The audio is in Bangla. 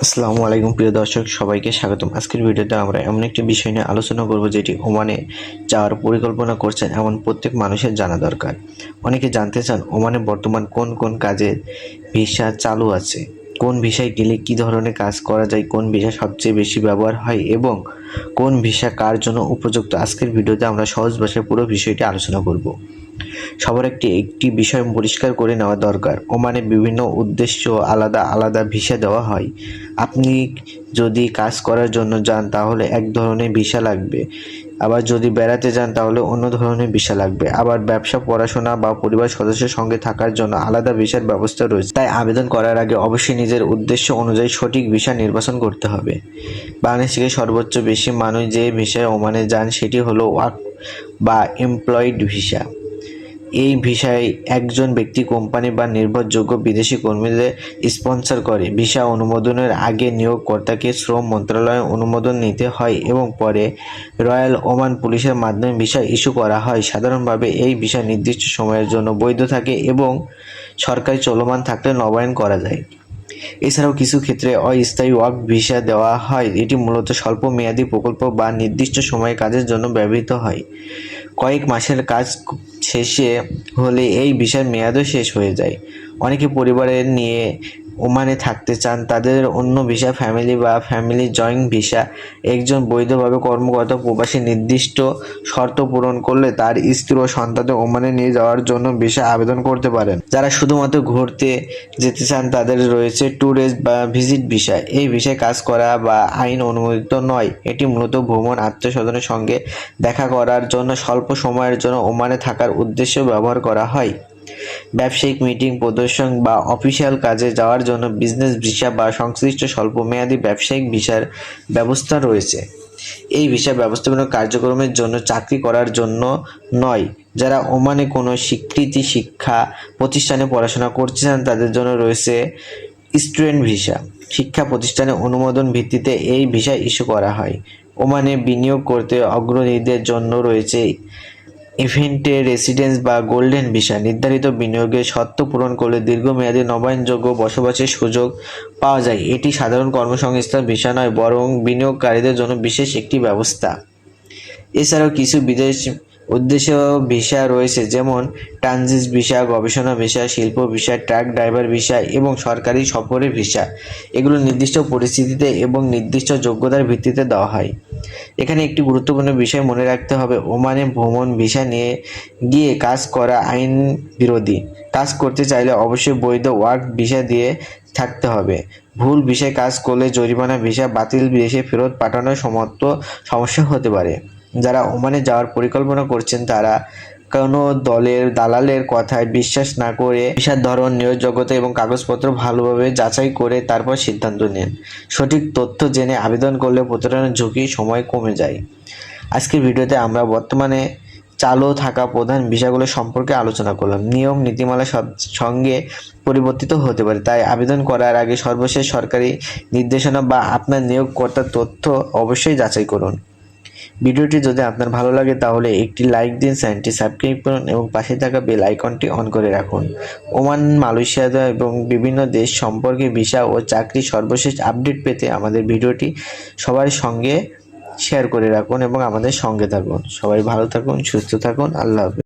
আসসালামু আলাইকুম প্রিয় দর্শক, সবাইকে স্বাগতম। আজকের ভিডিওতে আমরা এমন একটি বিষয় নিয়ে আলোচনা করব যেটি ওমানে যাওয়ার পরিকল্পনা করছেন এমন প্রত্যেক মানুষের জানা দরকার। অনেকে জানতে চান ওমানে বর্তমান কোন কোন কাজের ভিসা চালু আছে, কোন ভিসায় গেলে কী ধরনের কাজ করা যায়, কোন ভিসা সবচেয়ে বেশি ব্যবহার হয় এবং কোন ভিসা কার জন্য উপযুক্ত। আজকের ভিডিওতে আমরা সহজ ভাষায় পুরো বিষয়টি আলোচনা করব। সবার একটি বিষয় পরিষ্কার করে নেওয়া দরকার। ওমানে বিভিন্ন উদ্দেশ্য আলাদা আলাদা ভিসা দেওয়া হয়। আপনি যদি কাজ করার জন্য যান তাহলে এক ধরনের ভিসা লাগবে, আবার যদি বেড়াতে যান তাহলে অন্য ধরনের ভিসা লাগবে, আবার ব্যবসা, পড়াশোনা বা পরিবার সদস্যের সঙ্গে থাকার জন্য আলাদা ভিসার ব্যবস্থা রয়েছে। তাই আবেদন করার আগে অবশ্যই নিজের উদ্দেশ্য অনুযায়ী সঠিক ভিসা নির্বাচন করতে হবে। বাংলাদেশ থেকে সর্বোচ্চ বেশি মানুষ যে ভিসায় ওমানে যান সেটি হলো ওয়ার্ক বা এমপ্লয়েড ভিসা। এই ভিসায় একজন ব্যক্তি কোম্পানি বা নির্ভরযোগ্য বিদেশি কর্মীদের স্পন্সর করে। ভিসা অনুমোদনের আগে নিয়োগকর্তাকে শ্রম মন্ত্রণালয়ের অনুমোদন নিতে হয় এবং পরে রয়্যাল ওমান পুলিশের মাধ্যমে ভিসা ইস্যু করা হয়। সাধারণভাবে এই ভিসা নির্দিষ্ট সময়ের জন্য বৈধ থাকে এবং সরকারি চলমান থাকলে নবায়ন করা যায়। এছাড়াও কিছু ক্ষেত্রে অস্থায়ী ওয়ার্ক ভিসা দেওয়া হয়। এটি মূলত স্বল্প মেয়াদী প্রকল্প বা নির্দিষ্ট সময়ে কাজের জন্য ব্যবহৃত হয়। কয়েক মাসের কাজ শেষে হলে এই ভিসার মেয়াদও শেষ হয়ে যায়। অনেকে পরিবারের নিয়ে ওমানে থাকতে চান, তাদের অন্য ভিসা ফ্যামিলি বা ফ্যামিলি জয়েন্ট ভিসা। একজন বৈধভাবে কর্মরত প্রবাসী নির্দিষ্ট শর্ত পূরণ করলে তার স্ত্রী ও সন্তানদের ওমানে নিয়ে যাওয়ার জন্য ভিসা আবেদন করতে পারেন। যারা শুধুমাত্র ঘুরতে যেতে চান তাদের রয়েছে ট্যুরিস্ট বা ভিজিট ভিসা। এই ভিসায় কাজ করা বা আইন অনুমোদিত নয়। এটি মূলত ভ্রমণ, আত্মীয়স্বজনের সঙ্গে দেখা করার জন্য স্বল্প সময়ের জন্য ওমানে থাকার উদ্দেশ্যে ব্যবহার করা হয়। ব্যবসায়িক মিটিং, প্রদর্শন বা অফিসিয়াল কাজে যাওয়ার জন্য বিজনেস ভিসা বা সংশ্লিষ্ট স্বল্পমেয়াদী ব্যবসায়িক ভিসার ব্যবস্থা রয়েছে। এই ভিসা ব্যবস্থাপনা কার্যক্রমের জন্য, চাকরি করার জন্য নয়। যারা ওমানে কোনো স্বীকৃত শিক্ষা প্রতিষ্ঠানে পড়াশোনা করতে চান তাদের জন্য রয়েছে স্টুডেন্ট ভিসা। শিক্ষা প্রতিষ্ঠানের অনুমোদন ভিত্তিতে এই ভিসা ইস্যু করা হয়। ওমানে বিনিয়োগ করতে অগ্রণীদের জন্য রয়েছে ইভেন্টে রেসিডেন্স বা গোল্ডেন ভিসা। নির্ধারিত বিনিয়োগের শর্ত পূরণ করলে দীর্ঘমেয়াদী নবায়নযোগ্য বসবাসের সুযোগ পাওয়া যায়। এটি সাধারণ কর্মসংস্থান ভিসা নয়, বরং বিনিয়োগকারীদের জন্য বিশেষ একটি ব্যবস্থা। এছাড়াও কিছু বিদেশ উদ্দেশ্য ভিসা রয়েছে, যেমন ট্রানজিট ভিসা, গবেষণা ভিসা, শিল্প ভিসা, ট্রাক ড্রাইভার ভিসা এবং সরকারি সফরের ভিসা। এগুলো নির্দিষ্ট পরিস্থিতিতে এবং নির্দিষ্ট যোগ্যতার ভিত্তিতে দেওয়া হয়। এখানে একটি গুরুত্বপূর্ণ বিষয় মনে রাখতে হবে, ওমানে ভ্রমণ ভিসা নিয়ে গিয়ে কাজ করা আইন বিরোধী। কাজ করতে চাইলে অবশ্যই বৈধ ওয়ার্ক ভিসা দিয়ে থাকতে হবে। ভুল ভিসায় কাজ করলে জরিমানা, ভিসা বাতিল, দেশে ফেরত পাঠানোর সমস্যা হতে পারে। যারা ওমানে যাওয়ার পরিকল্পনা করছেন তারা কোনো দালালের কথায় বিশ্বাস না করে ভিসার ধরন, নিয়োগযোগ্যতা এবং কাগজপত্র ভালোভাবে যাচাই করে তারপর সিদ্ধান্ত নেন। সঠিক তথ্য জেনে আবেদন করলে প্রতারণার ঝুঁকি সময় কমে যায়। আজকের ভিডিওতে আমরা বর্তমানে চালু থাকা প্রধান ভিসাগুলো সম্পর্কে আলোচনা করলাম। নিয়ম নীতিমালা সঙ্গে পরিবর্তিত হতে পারে, তাই আবেদন করার আগে সর্বশেষ সরকারি নির্দেশনা বা আপনার নিয়োগকর্তার তথ্য অবশ্যই যাচাই করুন। ভিডিওটি যদি আপনার ভালো লাগে তাহলে একটি লাইক দিন, চ্যানেলটি সাবস্ক্রাইব করুন এবং পাশে থাকা বেল আইকনটি অন করে রাখুন। ওমান, মালয়েশিয়া এবং বিভিন্ন দেশ সম্পর্কে ভিসা ও চাকরির সর্বশেষ আপডেট পেতে আমাদের ভিডিওটি সবার সঙ্গে শেয়ার করে রাখুন এবং আমাদের সঙ্গে থাকুন। সবাই ভালো থাকুন, সুস্থ থাকুন। আল্লাহ হাফেজ।